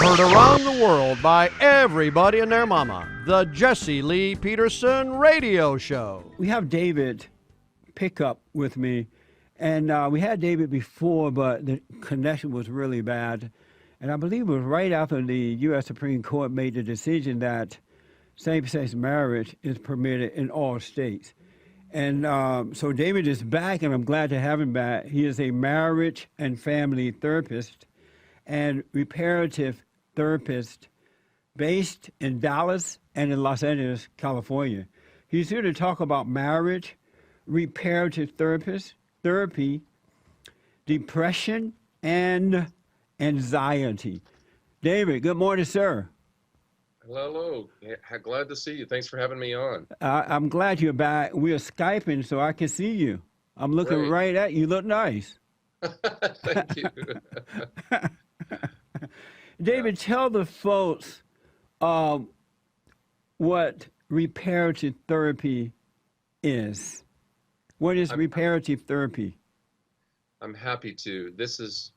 Heard around the world by everybody and their mama. The Jesse Lee Peterson Radio Show. We have David Pickup with me, and we had David before, but the connection was really bad. And I believe it was right after the U.S. Supreme Court made the decision that same-sex marriage is permitted in all states. And so David is back, and I'm glad to have him back. He is a marriage and family therapist and reparative therapist based in Dallas and in Los Angeles, California. He's here to talk about marriage, reparative therapy, depression, and anxiety. David, good morning, sir. Hello. Yeah, glad to see you. Thanks for having me on. I'm glad you're back. We're Skyping so I can see you. I'm looking right at you. You look nice. Thank you. David, tell the folks what reparative therapy is. What is reparative therapy? I'm happy to. This is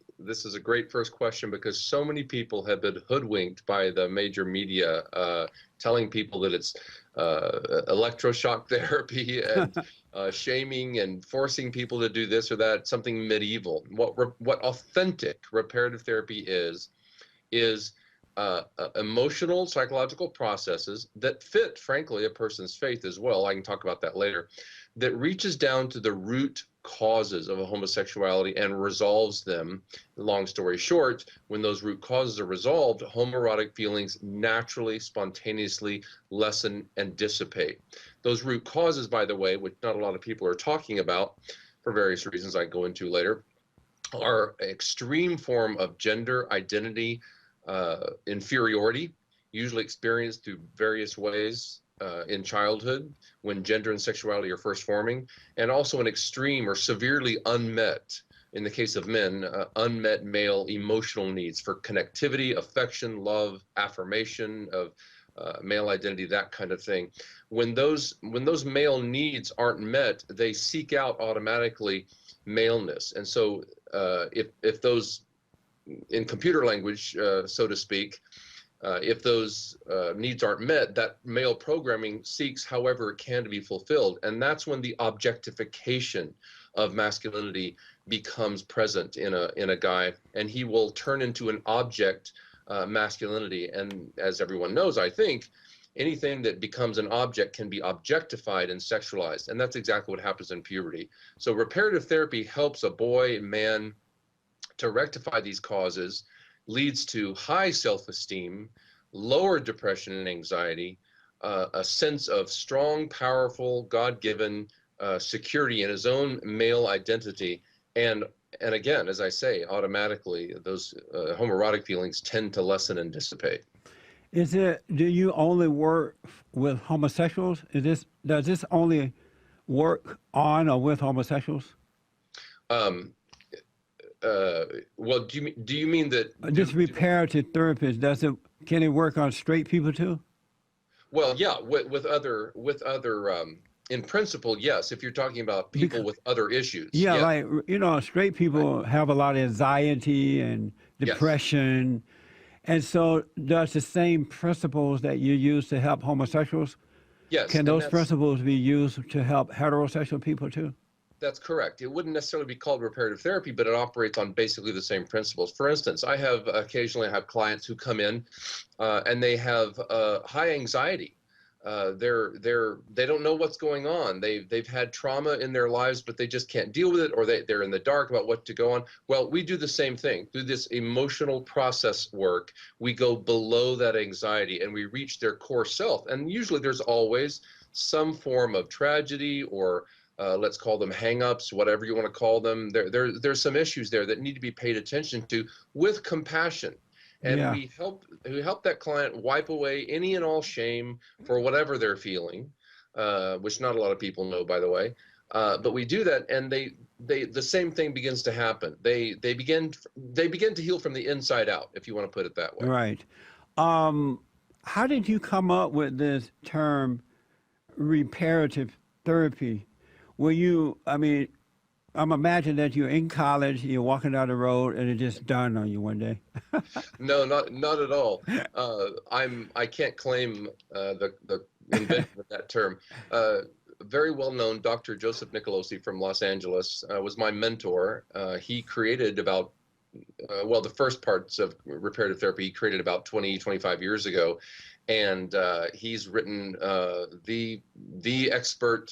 a great first question because so many people have been hoodwinked by the major media telling people that it's electroshock therapy and shaming and forcing people to do this or that, something medieval. What authentic reparative therapy is emotional, psychological processes that fit, frankly, a person's faith as well. I can talk about that later. That reaches down to the root causes of a homosexuality and resolves them. Long story short, when those root causes are resolved, homoerotic feelings naturally, spontaneously lessen and dissipate. Those root causes, by the way, which not a lot of people are talking about for various reasons I go into later, are an extreme form of gender identity inferiority, usually experienced through various ways in childhood when gender and sexuality are first forming, and also an extreme or severely unmet, in the case of men, unmet male emotional needs for connectivity, affection, love, affirmation of male identity, that kind of thing. When those male needs aren't met, they seek out automatically maleness. And so if those, in computer language, so to speak, if those needs aren't met, that male programming seeks however it can to be fulfilled. And that's when the objectification of masculinity becomes present in a guy, and he will turn into an object masculinity. And as everyone knows, I think, anything that becomes an object can be objectified and sexualized. And that's exactly what happens in puberty. So reparative therapy helps a boy, man, to rectify these causes, leads to high self-esteem, lower depression and anxiety, a sense of strong, powerful, God-given security in his own male identity. And again, as I say, automatically those homoerotic feelings tend to lessen and dissipate. Do you only work with homosexuals? Does this only work on or with homosexuals? Well, do you mean that this reparative therapist can it work on straight people too? Well, yeah, with other in principle, yes. If you're talking about people with other issues, yeah, like straight people have a lot of anxiety and depression, and so does the same principles that you use to help homosexuals? Yes, can those principles be used to help heterosexual people too? That's correct. It wouldn't necessarily be called reparative therapy, but it operates on basically the same principles. For instance, I occasionally have clients who come in and they have high anxiety. They don't know what's going on. They've had trauma in their lives, but they just can't deal with it, or they're in the dark about what to go on. Well, we do the same thing. Through this emotional process work, we go below that anxiety and we reach their core self. And usually there's always some form of tragedy or let's call them hang-ups, whatever you want to call them. There's some issues there that need to be paid attention to with compassion. And we help that client wipe away any and all shame for whatever they're feeling, which not a lot of people know, by the way. But we do that, and the same thing begins to happen. They begin to heal from the inside out, if you want to put it that way. Right. How did you come up with this term reparative therapy? I'm imagining that you're in college, you're walking down the road, and it just dawned on you one day. No, not at all. I can't claim the invention of that term. Very well known Dr. Joseph Nicolosi from Los Angeles was my mentor. He created about well, the first parts of reparative therapy he created about 20, 25 years ago, and he's written the expert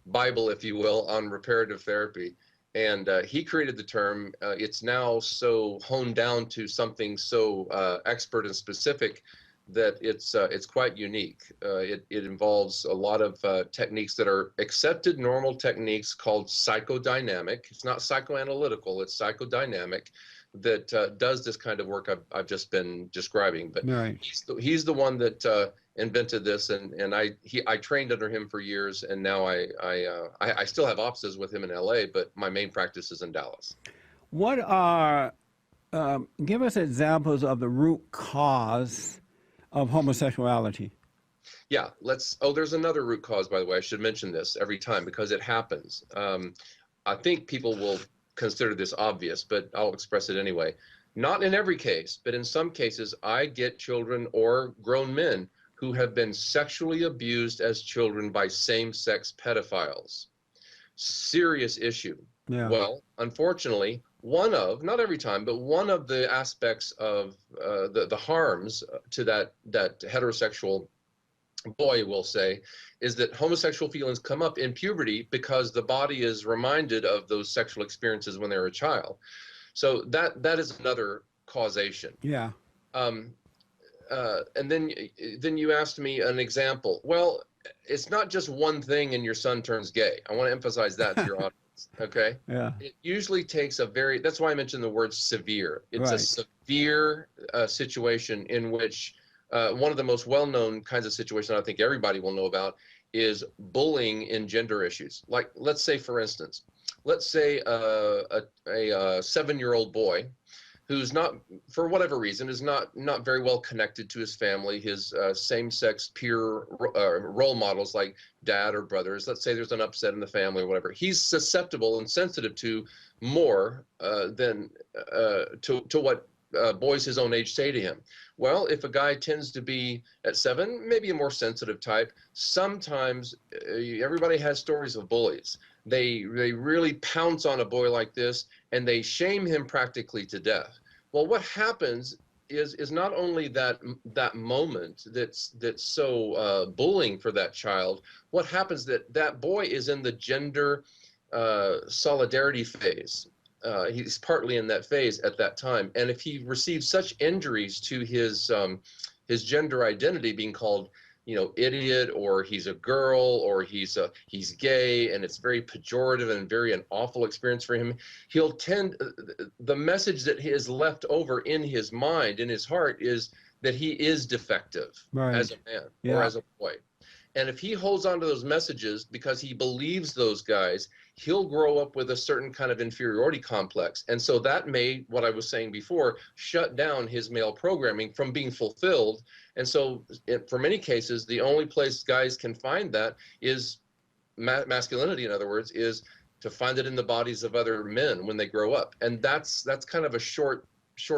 Bible, if you will, on reparative therapy. And he created the term. It's now so honed down to something so expert and specific that it's quite unique. It involves a lot of techniques that are accepted normal techniques called psychodynamic. It's not psychoanalytical, it's psychodynamic that does this kind of work I've just been describing. But Right. he's the one that invented this, and I trained under him for years, and now I still have offices with him in LA, but my main practice is in Dallas. What are, give us examples of the root cause of homosexuality? Yeah, there's another root cause, by the way. I should mention this every time because it happens. I think people will consider this obvious, but I'll express it anyway. Not in every case, but in some cases, I get children or grown men who have been sexually abused as children by same-sex pedophiles. Serious issue. Yeah. Well, unfortunately, not every time, but one of the aspects of the harms to that heterosexual boy, will say, is that homosexual feelings come up in puberty because the body is reminded of those sexual experiences when they were a child. So that is another causation. Yeah. And then you asked me an example. Well, it's not just one thing and your son turns gay. I want to emphasize that to your audience. Okay. Yeah. It usually takes that's why I mentioned the word severe. It's Right. a severe situation in which one of the most well-known kinds of situations I think everybody will know about is bullying in gender issues. Like, let's say, for instance, let's say a 7-year-old boy who's not, for whatever reason, is not very well connected to his family, his same-sex peer role models like dad or brothers. Let's say there's an upset in the family or whatever. He's susceptible and sensitive to more than to what boys his own age say to him. Well, if a guy tends to be at 7, maybe a more sensitive type, sometimes everybody has stories of bullies. They really pounce on a boy like this and they shame him practically to death. Well, what happens is not only that moment that's so bullying for that child. What happens that boy is in the gender solidarity phase. He's partly in that phase at that time, and if he receives such injuries to his gender identity, being called, idiot, or he's a girl, or he's gay, and it's very pejorative and very an awful experience for him, he'll tend, the message that is left over in his mind, in his heart, is that he is defective as a man or as a boy. And if he holds on to those messages because he believes those guys, he'll grow up with a certain kind of inferiority complex. And so that may, what I was saying before, shut down his male programming from being fulfilled. And so for many cases, the only place guys can find that is masculinity, in other words, is to find it in the bodies of other men when they grow up. And that's kind of a short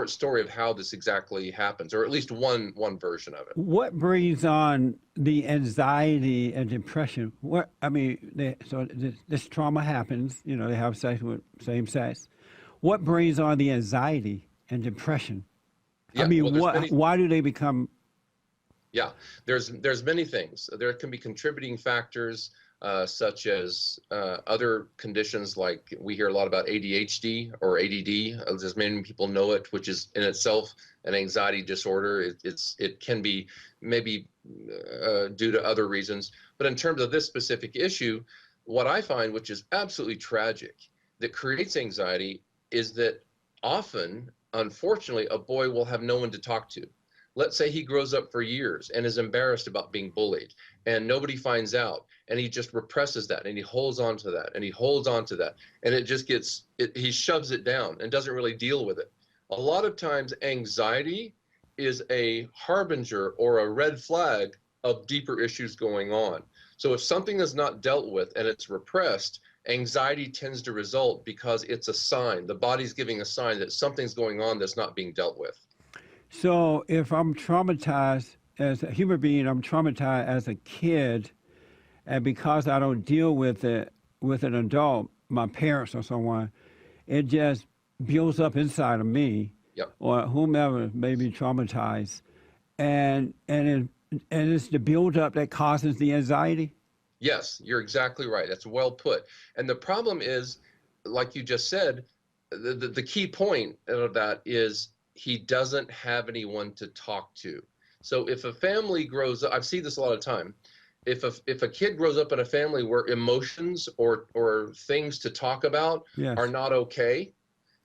story of how this exactly happens, or at least one version of it. What brings on the anxiety and depression? This trauma happens, they have sex with same sex. What brings on the anxiety and depression? Yeah, why do they become? Yeah, there's many things. There can be contributing factors, such as other conditions, like we hear a lot about ADHD or ADD, as many people know it, which is in itself an anxiety disorder. It can be maybe due to other reasons. But in terms of this specific issue, what I find, which is absolutely tragic, that creates anxiety, is that often, unfortunately, a boy will have no one to talk to. Let's say he grows up for years and is embarrassed about being bullied and nobody finds out, and he just represses that and he holds on to that and he holds on to that, and it just he shoves it down and doesn't really deal with it. A lot of times anxiety is a harbinger or a red flag of deeper issues going on. So if something is not dealt with and it's repressed Anxiety tends to result because it's a sign. The body's giving a sign that something's going on that's not being dealt with. So if I'm traumatized as a human being, I'm traumatized as a kid, and because I don't deal with it with an adult, my parents or someone, it just builds up inside of me, Yep. or whomever may be traumatized, and it's the buildup that causes the anxiety. Yes, you're exactly right. That's well put. And the problem is, like you just said, the key point of that is he doesn't have anyone to talk to. So if a family grows up, I've seen this a lot of time. If a kid grows up in a family where emotions or things to talk about Yes. are not okay,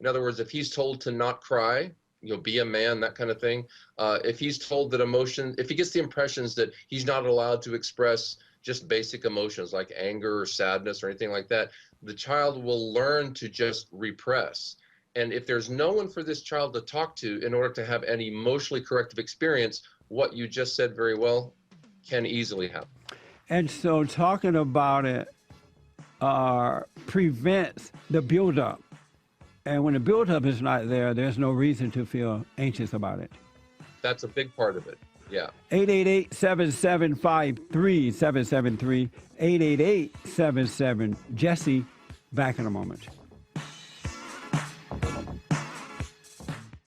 in other words, if he's told to not cry, be a man, that kind of thing. If he's told that if he gets the impressions that he's not allowed to express just basic emotions like anger or sadness or anything like that, the child will learn to just repress. And if there's no one for this child to talk to in order to have an emotionally corrective experience, what you just said very well can easily happen. And so talking about it prevents the buildup. And when the buildup is not there, there's no reason to feel anxious about it. That's a big part of it. Yeah. 888-7753-773, 888-77-JESSE. Back in a moment.